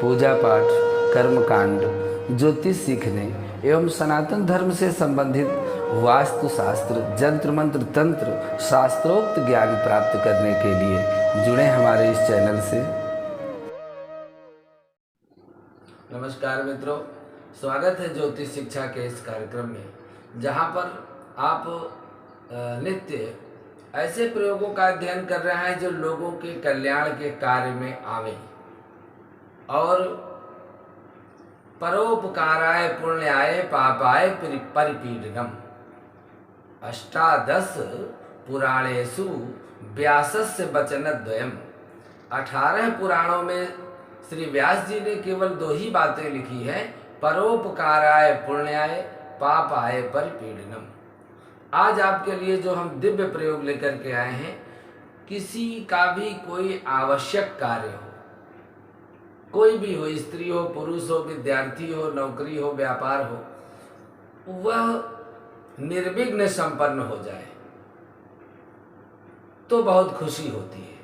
पूजा पाठ, कर्मकांड, ज्योतिष सीखने एवं सनातन धर्म से संबंधित वास्तु शास्त्र, जंत्र मंत्र, तंत्र, शास्त्रोक्त ज्ञान प्राप्त करने के लिए जुड़े हमारे इस चैनल से। नमस्कार मित्रों, स्वागत है ज्योतिष शिक्षा के इस कार्यक्रम में, जहां पर आप नित्य ऐसे प्रयोगों का अध्ययन कर रहे हैं जो लोगों के कल्याण के कार्य में आवे और परोपकाराय पुण्याय पापाय परिपीडनम। अष्टादश पुराणेषु व्यासस्य वचनद्वयम्। 18 पुराणों में श्री व्यास जी ने केवल 2 ही बातें लिखी हैं, परोपकाराय पुण्याय पापाय परिपीडनम। आज आपके लिए जो हम दिव्य प्रयोग लेकर के आए हैं, किसी का भी कोई आवश्यक कार्य हो, कोई भी हो, स्त्री हो, पुरुष हो, विद्यार्थी हो, नौकरी हो, व्यापार हो, वह निर्विघ्न संपन्न हो जाए तो बहुत खुशी होती है।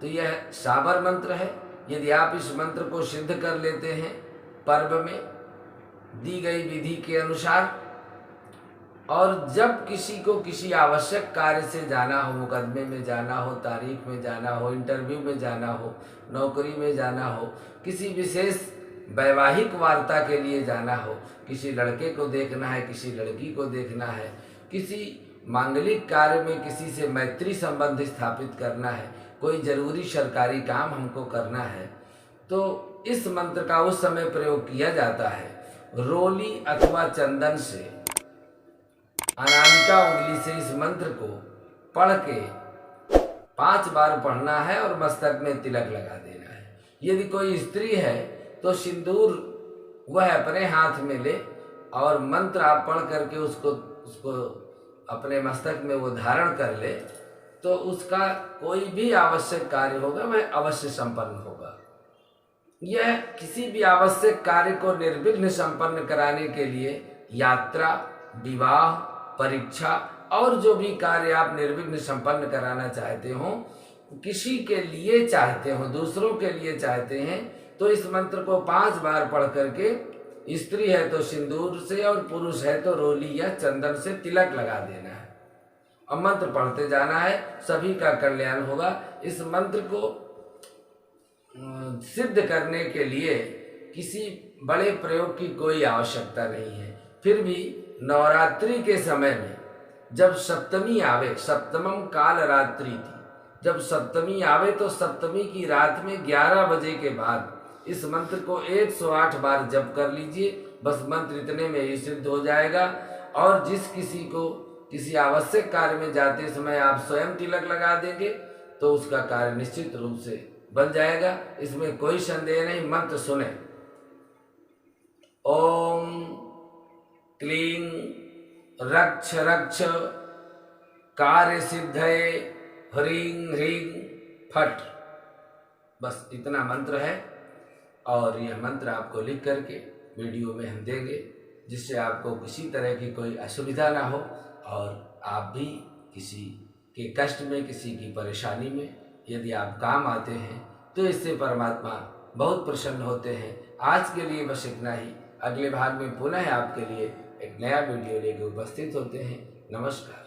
तो यह साबर मंत्र है। यदि आप इस मंत्र को सिद्ध कर लेते हैं पर्व में दी गई विधि के अनुसार, और जब किसी को किसी आवश्यक कार्य से जाना हो, मुकदमे में जाना हो, तारीख में जाना हो, इंटरव्यू में जाना हो, नौकरी में जाना हो, किसी विशेष वैवाहिक वार्ता के लिए जाना हो, किसी लड़के को देखना है, किसी लड़की को देखना है, किसी मांगलिक कार्य में किसी से मैत्री संबंध स्थापित करना है, कोई जरूरी सरकारी काम हमको करना है, तो इस मंत्र का उस समय प्रयोग किया जाता है। रोली अथवा चंदन से, अनामिका उंगली से इस मंत्र को पढ़ के 5 बार पढ़ना है और मस्तक में तिलक लगा देना है। यदि कोई स्त्री है तो सिंदूर वह अपने हाथ में ले और मंत्र आप पढ़ करके उसको अपने मस्तक में वो धारण कर ले, तो उसका कोई भी आवश्यक कार्य होगा वह अवश्य संपन्न होगा। यह किसी भी आवश्यक कार्य को निर्विघ्न संपन्न कराने के लिए यात्रा, विवाह, परीक्षा और जो भी कार्य आप निर्विघ्न संपन्न कराना चाहते हो, किसी के लिए चाहते हो, दूसरों के लिए चाहते हैं, तो इस मंत्र को 5 बार पढ़ करके, स्त्री है तो सिंदूर से और पुरुष है तो रोली या चंदन से तिलक लगा देना है और मंत्र पढ़ते जाना है। सभी का कल्याण होगा। इस मंत्र को सिद्ध करने के लिए किसी बड़े प्रयोग की कोई आवश्यकता नहीं है। फिर भी नवरात्रि के समय में जब सप्तमी आवे, सप्तमम काल रात्रि थी, जब सप्तमी आवे तो सप्तमी की रात में 11 बजे के बाद इस मंत्र को 108 बार जप कर लीजिए। बस मंत्र इतने में ही सिद्ध हो जाएगा। और जिस किसी को किसी आवश्यक कार्य में जाते समय आप स्वयं तिलक लगा देंगे तो उसका कार्य निश्चित रूप से बन जाएगा, इसमें कोई संदेह नहीं। मंत्र सुने। ओम क्लीं रक्ष रक्ष कार्य सिद्धये ह्रीं ह्रीं फट। बस इतना मंत्र है और यह मंत्र आपको लिख करके वीडियो में हम देंगे, जिससे आपको किसी तरह की कोई असुविधा ना हो और आप भी किसी के कष्ट में, किसी की परेशानी में यदि आप काम आते हैं तो इससे परमात्मा बहुत प्रसन्न होते हैं। आज के लिए बस इतना ही। अगले भाग में पुनः आपके लिए एक नया वीडियो लेकर उपस्थित होते हैं। नमस्कार।